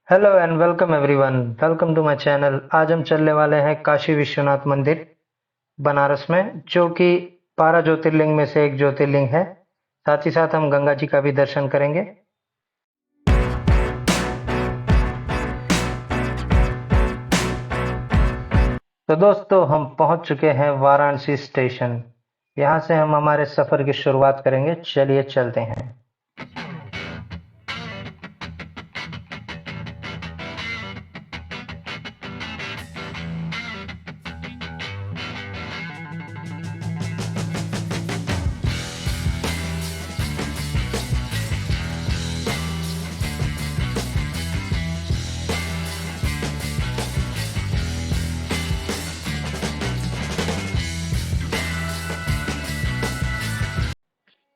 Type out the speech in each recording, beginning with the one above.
Hello and welcome everyone. Welcome to my channel. आज हम चलने वाले हैं काशी विश्वनाथ मंदिर बनारस में, जो कि 12 ज्योतिर्लिंग में से एक ज्योतिर्लिंग है। साथ ही साथ हम गंगा जी का भी दर्शन करेंगे। तो दोस्तों, हम पहुंच चुके हैं वाराणसी स्टेशन। यहां से हम हमारे सफर की शुरुआत करेंगे। चलिए चलते हैं।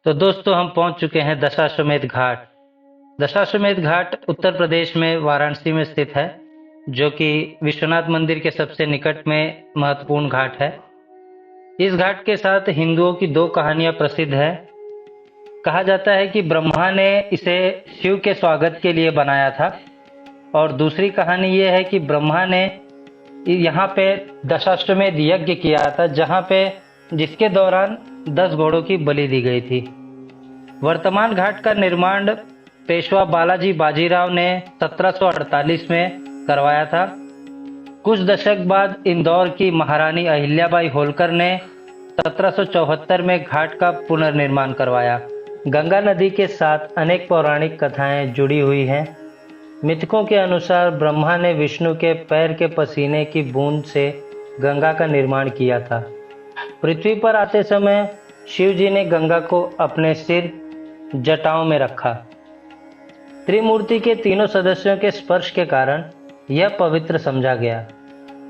तो दोस्तों, हम पहुंच चुके हैं दशाश्वमेध घाट। दशाश्वमेध घाट उत्तर प्रदेश में वाराणसी में स्थित है, जो कि विश्वनाथ मंदिर के सबसे निकट में महत्वपूर्ण घाट है। इस घाट के साथ हिंदुओं की दो कहानियां प्रसिद्ध है। कहा जाता है कि ब्रह्मा ने इसे शिव के स्वागत के लिए बनाया था, और दूसरी कहानी ये है कि ब्रह्मा ने यहाँ पे दशाश्वमेध यज्ञ किया था, जहाँ पे जिसके दौरान 10 घोड़ों की बलि दी गई थी। वर्तमान घाट का निर्माण पेशवा बालाजी बाजीराव ने 1748 में करवाया था। कुछ दशक बाद इंदौर की महारानी अहिल्याबाई होलकर ने 1774 में घाट का पुनर्निर्माण करवाया। गंगा नदी के साथ अनेक पौराणिक कथाएं जुड़ी हुई हैं। मिथकों के अनुसार ब्रह्मा ने विष्णु के पैर के पसीने की बूंद से गंगा का निर्माण किया था। पृथ्वी पर आते समय शिव जी ने गंगा को अपने सिर जटाओं में रखा। त्रिमूर्ति के तीनों सदस्यों के स्पर्श के कारण यह पवित्र समझा गया।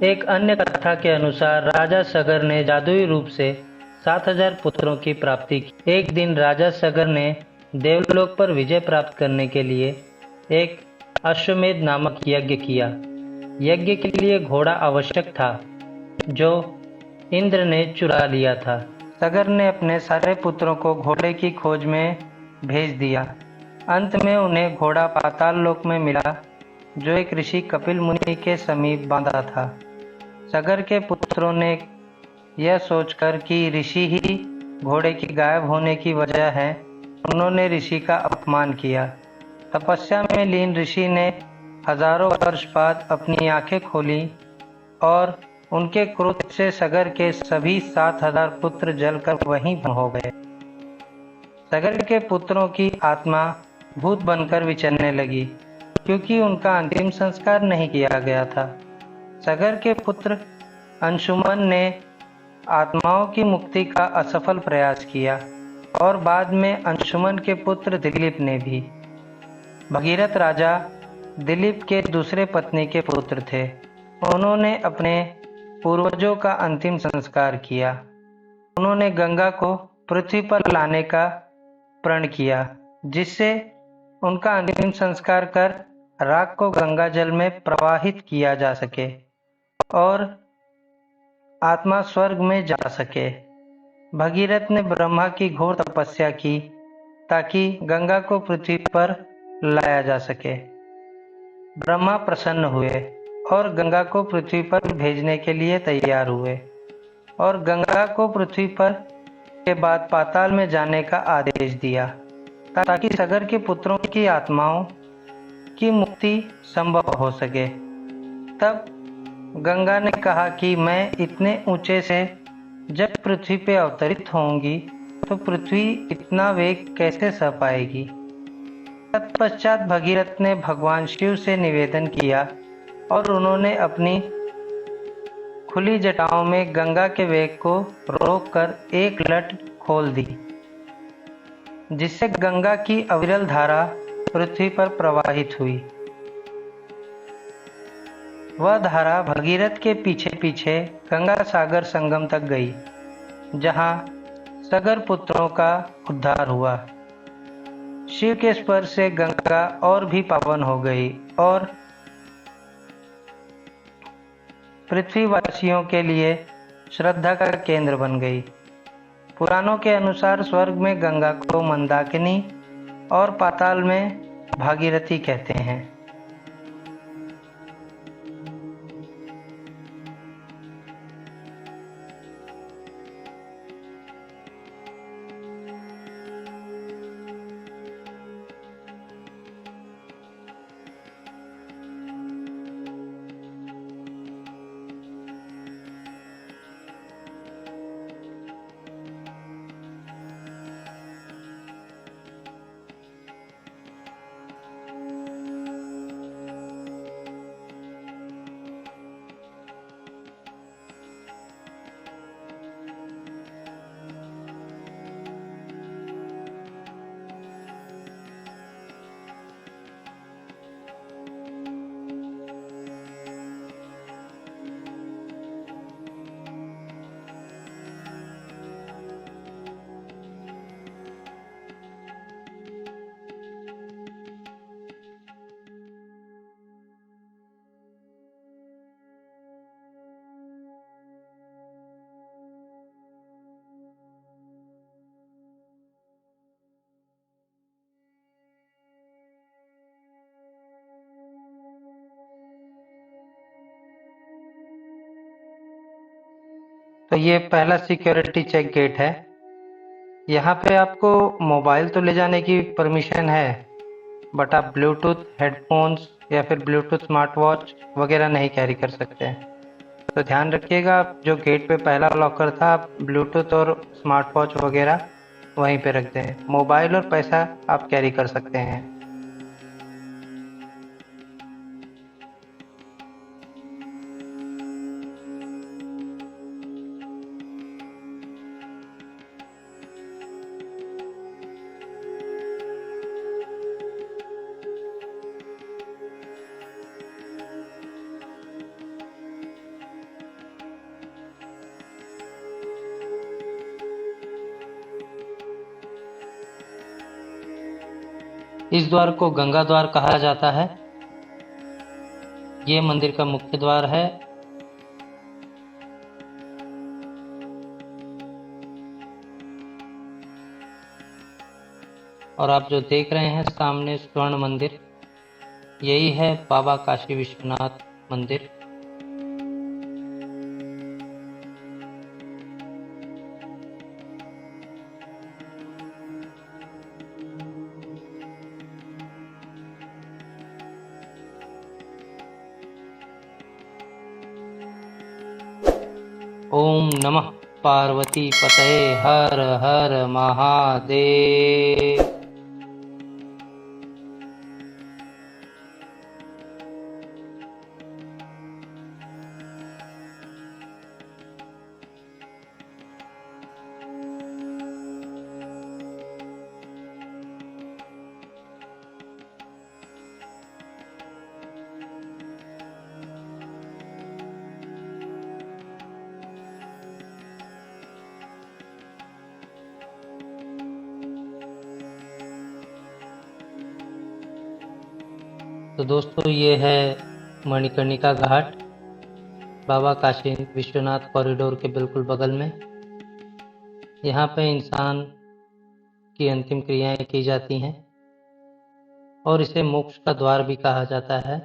एक अन्य कथा के अनुसार राजा सगर ने जादुई रूप से 7000 पुत्रों की प्राप्ति की। एक दिन राजा सगर ने देवलोक पर विजय प्राप्त करने के लिए एक अश्वमेध नामक यज्ञ किया। यज्ञ के लिए घोड़ा आवश्यक था, जो इंद्र ने चुरा लिया था। सगर ने अपने सारे पुत्रों को घोड़े की खोज में भेज दिया। अंत में उन्हें घोड़ा पाताल लोक में मिला, जो एक ऋषि कपिल मुनि के समीप बांधा था। सगर के पुत्रों ने यह सोचकर कि ऋषि ही घोड़े की गायब होने की वजह है, उन्होंने ऋषि का अपमान किया। तपस्या में लीन ऋषि ने हजारों वर्ष बाद अपनी आंखें खोली, और उनके क्रोध से सगर के सभी 7000 पुत्र जलकर वहीं भस्म हो गए। सगर के पुत्रों की आत्मा भूत बनकर विचरने लगी, क्योंकि उनका अंतिम संस्कार नहीं किया गया था। सगर के पुत्र अंशुमन ने आत्माओं की मुक्ति का असफल प्रयास किया, और बाद में अंशुमन के पुत्र दिलीप ने भी। भगीरथ राजा दिलीप के दूसरे पत्नी के पुत्र थे। उन्होंने अपने पूर्वजों का अंतिम संस्कार किया। उन्होंने गंगा को पृथ्वी पर लाने का प्रण किया, जिससे उनका अंतिम संस्कार कर राख को गंगा जल में प्रवाहित किया जा सके और आत्मा स्वर्ग में जा सके। भगीरथ ने ब्रह्मा की घोर तपस्या की, ताकि गंगा को पृथ्वी पर लाया जा सके। ब्रह्मा प्रसन्न हुए और गंगा को पृथ्वी पर भेजने के लिए तैयार हुए, और गंगा को पृथ्वी पर के बाद पाताल में जाने का आदेश दिया, ताकि सगर के पुत्रों की आत्माओं की मुक्ति संभव हो सके। तब गंगा ने कहा कि मैं इतने ऊंचे से जब पृथ्वी पे अवतरित होंगी, तो पृथ्वी इतना वेग कैसे सह पाएगी। तत्पश्चात भगीरथ ने भगवान शिव से निवेदन किया, और उन्होंने अपनी खुली जटाओं में गंगा के वेग को रोककर एक लट खोल दी, जिससे गंगा की अविरल धारा पृथ्वी पर प्रवाहित हुई। वह धारा भगीरथ के पीछे पीछे गंगा सागर संगम तक गई, जहां सगर पुत्रों का उद्धार हुआ। शिव के स्पर्श से गंगा और भी पावन हो गई और पृथ्वीवासियों के लिए श्रद्धा का केंद्र बन गई। पुराणों के अनुसार स्वर्ग में गंगा को मंदाकिनी और पाताल में भागीरथी कहते हैं। ये पहला सिक्योरिटी चेक गेट है। यहाँ पे आपको मोबाइल तो ले जाने की परमिशन है, बट आप ब्लूटूथ हेडफोन्स या फिर ब्लूटूथ स्मार्ट वॉच वगैरह नहीं कैरी कर सकते हैं। तो ध्यान रखिएगा, आप जो गेट पे पहला लॉकर था, आप ब्लूटूथ और स्मार्ट वॉच वगैरह वहीं पे रख दें। मोबाइल और पैसा आप कैरी कर सकते हैं। इस द्वार को गंगा द्वार कहा जाता है। ये मंदिर का मुख्य द्वार है। और आप जो देख रहे हैं सामने स्वर्ण मंदिर, यही है बाबा काशी विश्वनाथ मंदिर। ओम नमः पार्वती पतये हर हर महादेव। तो दोस्तों, ये है मणिकर्णिका घाट, बाबा काशी विश्वनाथ कॉरिडोर के बिल्कुल बगल में। यहाँ पे इंसान की अंतिम क्रियाएं की जाती हैं और इसे मोक्ष का द्वार भी कहा जाता है।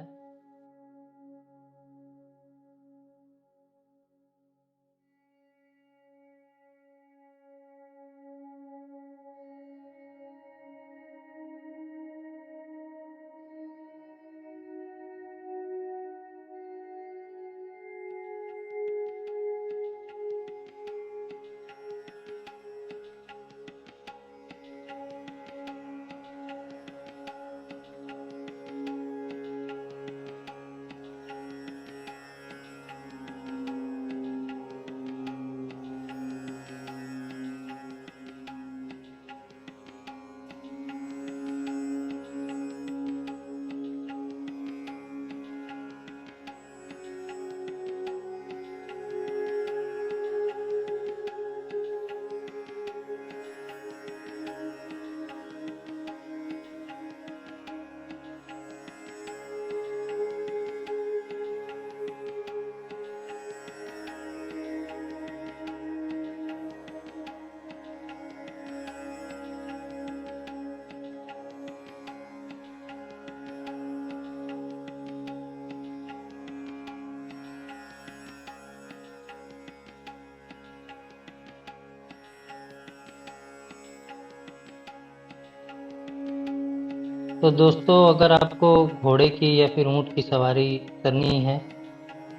तो दोस्तों, अगर आपको घोड़े की या फिर ऊंट की सवारी करनी है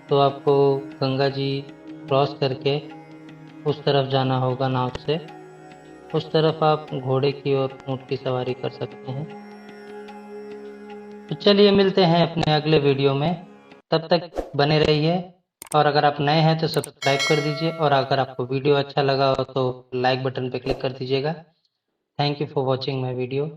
तो आपको गंगा जी क्रॉस करके उस तरफ जाना होगा नाव से। उस तरफ आप घोड़े की और ऊंट की सवारी कर सकते हैं। तो चलिए मिलते हैं अपने अगले वीडियो में, तब तक बने रहिए। और अगर आप नए हैं तो सब्सक्राइब कर दीजिए, और अगर आपको वीडियो अच्छा लगा हो तो लाइक बटन पर क्लिक कर दीजिएगा। Thank you for watching my video.